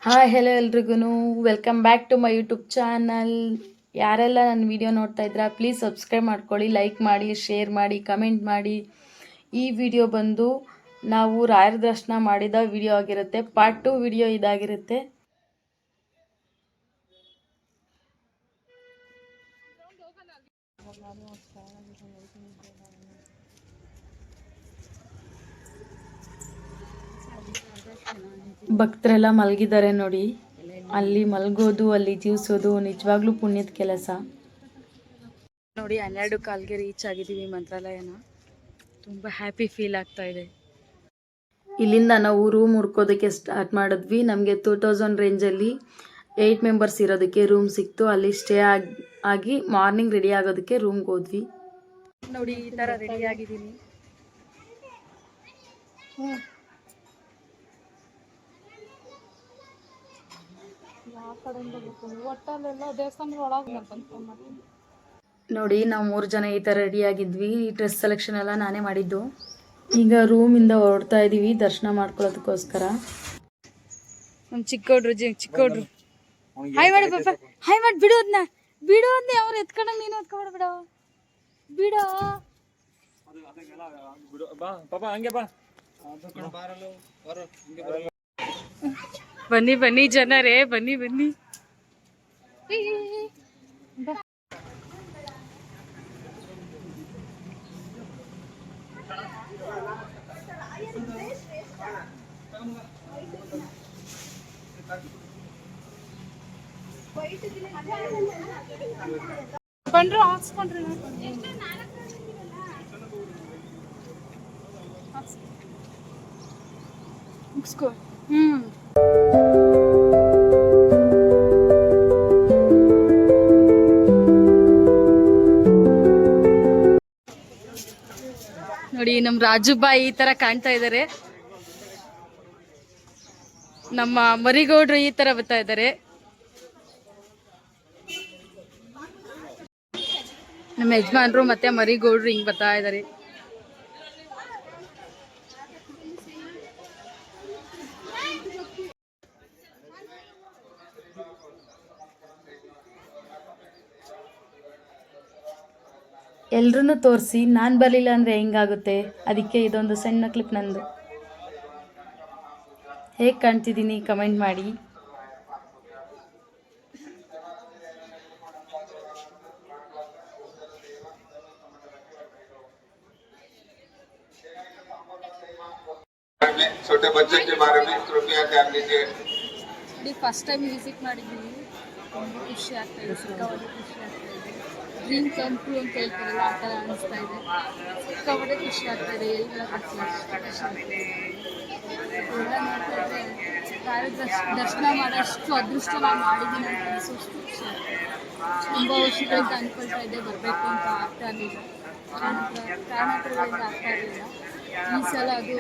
Hi hello ಎಲ್ರಿಗೂ welcome back to my YouTube channel. ಯಾರೆಲ್ಲ ನನ್ನ ವಿಡಿಯೋ ನೋಡ್ತಾ ಇದ್ದೀರಾ ಪ್ಲೀಸ್ ಸಬ್ಸ್ಕ್ರೈಬ್ ಮಾಡ್ಕೊಳ್ಳಿ, ಲೈಕ್ ಮಾಡಿ, ಶೇರ್ ಮಾಡಿ, ಕಮೆಂಟ್ ಮಾಡಿ. ಈ ವಿಡಿಯೋ ಬಂದು ನಾವು ರಾಯರ ದರ್ಶನ ಮಾಡಿದ ವಿಡಿಯೋ ಆಗಿರುತ್ತೆ. ಪಾರ್ಟ್ 2 ವಿಡಿಯೋ ಇದಾಗಿರುತ್ತೆ. ಭಕ್ತರೆಲ್ಲ ಮಲಗಿದ್ದಾರೆ ನೋಡಿ. ಅಲ್ಲಿ ಮಲಗೋದು, ಅಲ್ಲಿ ಜೀವಿಸೋದು ನಿಜವಾಗ್ಲೂ ಪುಣ್ಯದ ಕೆಲಸ ನೋಡಿ. 12 ಕಾಲ್ಗೆ ರೀಚ್ ಆಗಿದ್ದೀವಿ ಮಂತ್ರಾಲಯನ. ತುಂಬ ಹ್ಯಾಪಿ ಫೀಲ್ ಆಗ್ತಾ ಇದೆ. ಇಲ್ಲಿಂದ ನಾವು ರೂಮ್ ಹುಡ್ಕೋದಕ್ಕೆ ಸ್ಟಾರ್ಟ್ ಮಾಡಿದ್ವಿ. ನಮಗೆ 2000 ರೇಂಜಲ್ಲಿ 8 ಮೆಂಬರ್ಸ್ ಇರೋದಕ್ಕೆ ರೂಮ್ ಸಿಕ್ತು. ಅಲ್ಲಿ ಸ್ಟೇ ಆಗಿ ಮಾರ್ನಿಂಗ್ ರೆಡಿ ಆಗೋದಕ್ಕೆ ರೂಮ್ಗೆ ಹೋದ್ವಿ ನೋಡಿ. ಈ ಥರ ರೆಡಿ ಆಗಿದ್ದೀನಿ. ನೋಡಿ ನಾವು 3 ಜನ ಈ ಥರ ರೆಡಿ ಆಗಿದ್ವಿ. ಡ್ರೆಸ್ ಸೆಲೆಕ್ಷನ್ ಎಲ್ಲ ನಾನೇ ಮಾಡಿದ್ದು. ಈಗ ರೂಮಿಂದ ಹೊರಡ್ತಾ ಇದ್ದೀವಿ ದರ್ಶನ ಮಾಡ್ಕೊಳ್ಳೋದಕ್ಕೋಸ್ಕರ. ನಮ್ಮ ಚಿಕ್ಕೋಡ್ರು ಹಾಯ್ ಮಾಡಿ ಪಾಪ, ಹಾಯ್ ಮಾಡಿ ಬಿಡು ಅದನ್ನ, ಬಿಡು ಅಂದೆ. ಅವ್ರು ಎತ್ಕೊಂಡಂಗೆ ನೀನು ಎತ್ಕೊಬೇಡ, ಬಿಡೋ ಬನ್ನಿ ಬನ್ನಿ ಜನರೇ, ಬನ್ನಿ ಬನ್ನಿ. ಬಂದ್ರು ಹಾಕ್ಸ್ಕೊಂಡ್ರಿ ಮುಗಿಸ್ಕೋ. ನೋಡಿ ನಮ್ಮ ರಾಜುಬಾಯಿ ಈ ತರ ಕಾಣ್ತಾ ಇದ್ದಾರೆ. ನಮ್ಮ ಮರಿಗೌಡ್ರು ಈ ತರ ಬರ್ತಾ ಇದ್ದಾರೆ. ನಮ್ಮ ಯಜಮಾನ್ರು ಮತ್ತೆ ಮರಿಗೌಡ್ರು ಹಿಂಗ್ ಬರ್ತಾ ಇದ್ದಾರೆ. ಎಲ್ರೂ ತೋರಿಸಿ ನಾನು ಬರಲಿಲ್ಲ ಅಂದರೆ ಹೆಂಗಾಗುತ್ತೆ, ಅದಕ್ಕೆ ಇದೊಂದು ಸಣ್ಣ ಕ್ಲಿಪ್ ನಂದು. ಹೇಗೆ ಕಾಣ್ತಿದ್ದೀನಿ ಕಮೆಂಟ್ ಮಾಡಿ. छोटे बच्चे के बारे में कृपया ध्यान दीजिए. ಫಸ್ಟ್ ಟೈಮ್ ವಿಸಿಟ್ ಮಾಡಿದ್ದೀವಿ. ತುಂಬ ಖುಷಿ ಆಗ್ತಾ ಇದೆ, ಸಿಕ್ಕಾಪಟ್ಟೆ ಖುಷಿ ಆಗ್ತಾ ಇದೆ. ಡ್ರೀಮ್ ಕಮ್ ಟ್ರೂ ಅಂತ ಹೇಳ್ತಾರಲ್ಲ ಆ ಥರ ಅನಿಸ್ತಾ ಇದೆ. ಸಿಕ್ಕಾಪಟ್ಟೆ ಖುಷಿ ಆಗ್ತಾ ಇದೆ. ಎಲ್ಲ ಖುಷಿ ಆಗ್ತಾ ಇದೆ. ಎಲ್ಲ ನೋಡ್ತಾ ಇದ್ದರೆ ದರ್ಶನ ಮಾಡೋಷ್ಟು ಅದೃಷ್ಟ ನಾನು ಮಾಡಿದ್ದೀನಿ ಅಂತ ಅನಿಸೋಷ್ಟು ಖುಷಿ ಆಗ್ತಾ ಇದೆ. ತುಂಬ ವರ್ಷಗಳಿಂದ ಅಂದ್ಕೊಳ್ತಾ ಇದ್ದೆ ಬರಬೇಕು ಅಂತ, ಆಗ್ತಾ ಇರಲಿಲ್ಲ. ಕಾರಣಾಂತರಗಳಿಂದ ಆಗ್ತಾ ಇರಲಿಲ್ಲ. ಈ ಸಲ ಅದು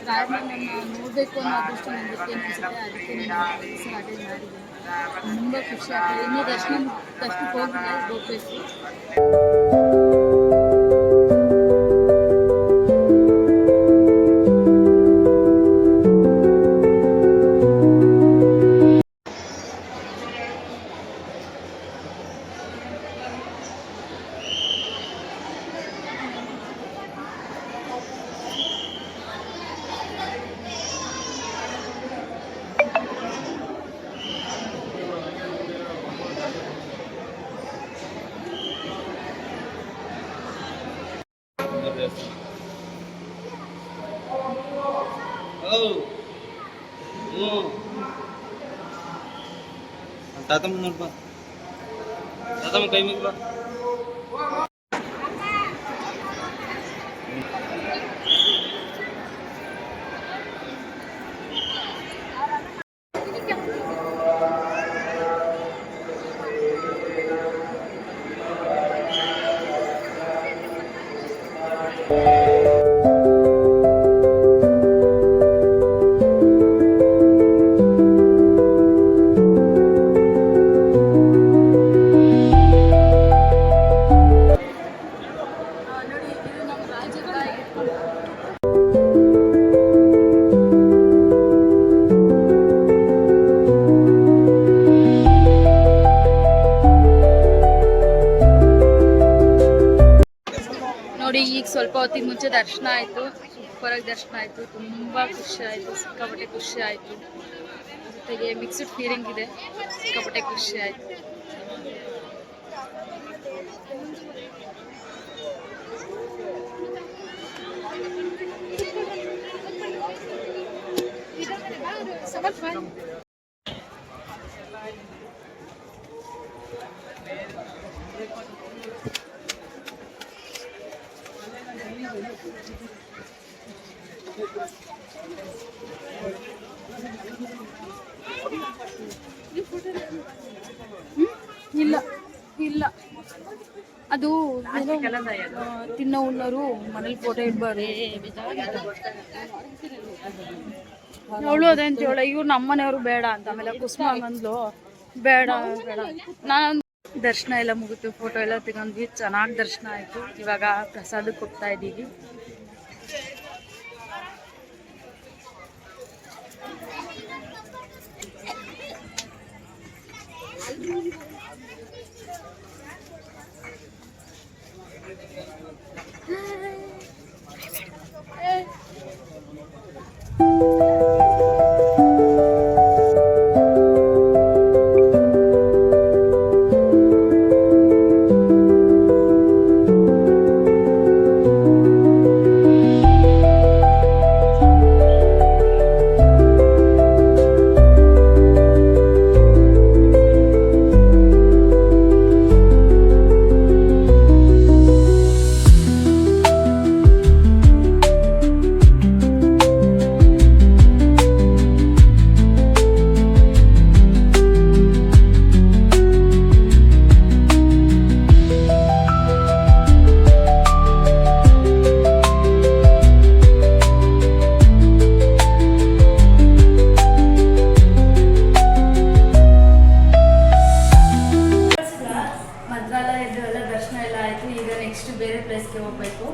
ರಾಯರನ್ನ ನೋಡಬೇಕು ಅನ್ನೋ ಅದೃಷ್ಟ ನನಗೆ ಅನಿಸುತ್ತೆ. ಅದಕ್ಕೆ ನಾನು ಈ ಸಲ ಅಟೆಂಡ್ ಮಾಡಿದ್ದೀನಿ. ತುಂಬ ಖುಷಿ ಆಗ್ತದೆ. ಇನ್ನೂ ದರ್ಶನಕ್ಕೆ ಹೋಗಿಲ್ಲ, ಹೋಗಬೇಕು. ತಾತಮ್ಮ ನೋಡ್ಬಾ, ತಾತಮ್ಮ ಕೈ ಮುಗ್ಬಾ. ಈಗ ಸ್ವಲ್ಪ ಹೊತ್ತಿಗೆ ಮುಂಚೆ ದರ್ಶನ ಆಯಿತು, ಸೂಪರಾಗಿ ದರ್ಶನ ಆಯಿತು, ತುಂಬ ಖುಷಿ ಆಯಿತು, ಸಿಕ್ಕಾಪಟ್ಟೆ ಖುಷಿ ಆಯಿತು. ಜೊತೆಗೆ ಮಿಕ್ಸ್ಡ್ ಫೀಲಿಂಗ್ ಇದೆ, ಸಿಕ್ಕಾಪಟ್ಟೆ ಖುಷಿ ಆಯಿತು. ಇಲ್ಲ ಇಲ್ಲ, ಅದು ತಿನ್ನೋ ಉಣ್ಣೋರು ಮನೇಲಿ ಫೋಟೋ ಇಡ್ಬಾರ್ದು. ಅವಳು ಅದೇ ಅಂತ ಹೇಳ, ಇವ್ರು ನಮ್ಮನೆಯವರು ಬೇಡ ಅಂತ. ಆಮೇಲೆ ಕುಸುಮ ಬಂದ್ಲು, ಬೇಡ ಬೇಡ. ನಾನು ದರ್ಶನ ಎಲ್ಲ ಮುಗಿತು, ಫೋಟೋ ಎಲ್ಲ ತೆಗೊಂಡ್ವಿ, ಚೆನ್ನಾಗಿ ದರ್ಶನ ಆಯಿತು. ಇವಾಗ ಪ್ರಸಾದಕ್ಕೆ ಹೋಗ್ತಾ ಇದ್ದೀವಿ. ಬೇರೆ ಪ್ಲೇಸ್ಗೆ ಹೋಗಬೇಕು.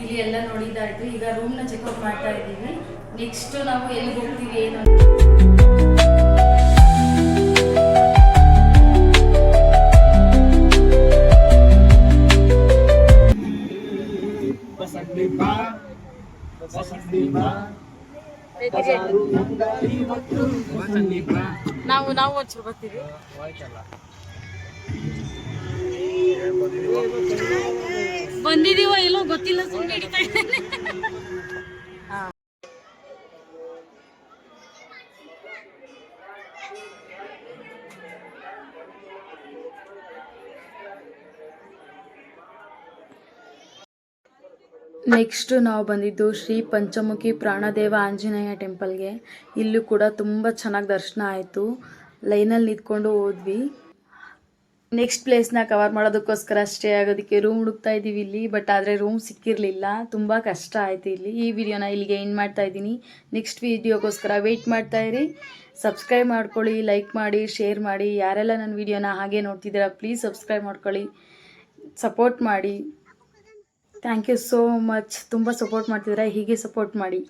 ಇಲ್ಲಿ ಎಲ್ಲ ನೋಡಿದ್ದಾಯಿತು. ಈಗ ರೂಮ್ನ ಚೆಕ್ಔಟ್ ಮಾಡ್ತಾ ಇದ್ದೀವಿ. ನೆಕ್ಸ್ಟ್ ನಾವು ಎಲ್ಲಿಗೆ ಹೋಗ್ತೀವಿ ಏನು ನಾವು ಒಂಚೂರು ಬರ್ತೀವಿ. ಬಂದಿದೀವ ಎಲ್ಲೋ ಗೊತ್ತಿಲ್ಲ, ಸುಮ್ಮನೆ ಹಿಡಿತಾ ಇದ್ದೇನೆ. ನೆಕ್ಸ್ಟ್ ನಾವು ಬಂದಿದ್ದು ಶ್ರೀ ಪಂಚಮುಖಿ ಪ್ರಾಣದೇವ ಆಂಜನೇಯ ಟೆಂಪಲ್ಗೆ. ಇಲ್ಲೂ ಕೂಡ ತುಂಬ ಚೆನ್ನಾಗಿ ದರ್ಶನ ಆಯಿತು. ಲೈನಲ್ಲಿ ನಿಂತ್ಕೊಂಡು ಹೋದ್ವಿ. ನೆಕ್ಸ್ಟ್ ಪ್ಲೇಸ್ನ ಕವರ್ ಮಾಡೋದಕ್ಕೋಸ್ಕರ ಸ್ಟೇ ಆಗೋದಕ್ಕೆ ರೂಮ್ ಹುಡುಕ್ತಾ ಇದ್ದೀವಿ ಇಲ್ಲಿ. ಬಟ್ ಆದರೆ ರೂಮ್ ಸಿಕ್ಕಿರಲಿಲ್ಲ, ತುಂಬ ಕಷ್ಟ ಆಯಿತು ಇಲ್ಲಿ. ಈ ವಿಡಿಯೋನ ಇಲ್ಲಿಗೆ ಎಂಡ್ ಮಾಡ್ತಾ ಇದ್ದೀನಿ. ನೆಕ್ಸ್ಟ್ ವಿಡಿಯೋಗೋಸ್ಕರ ವೆಯ್ಟ್ ಮಾಡ್ತಾ ಇರಿ. ಸಬ್ಸ್ಕ್ರೈಬ್ ಮಾಡ್ಕೊಳ್ಳಿ, ಲೈಕ್ ಮಾಡಿ, ಶೇರ್ ಮಾಡಿ. ಯಾರೆಲ್ಲ ನನ್ನ ವಿಡಿಯೋನ ಹಾಗೆ ನೋಡ್ತಿದ್ದೀರಾ ಪ್ಲೀಸ್ ಸಬ್ಸ್ಕ್ರೈಬ್ ಮಾಡ್ಕೊಳ್ಳಿ, ಸಪೋರ್ಟ್ ಮಾಡಿ. Thank you so much. ತುಂಬ ಸಪೋರ್ಟ್ ಮಾಡ್ತಿದ್ದೀರಾ, ಹೀಗೆ ಸಪೋರ್ಟ್ ಮಾಡಿ.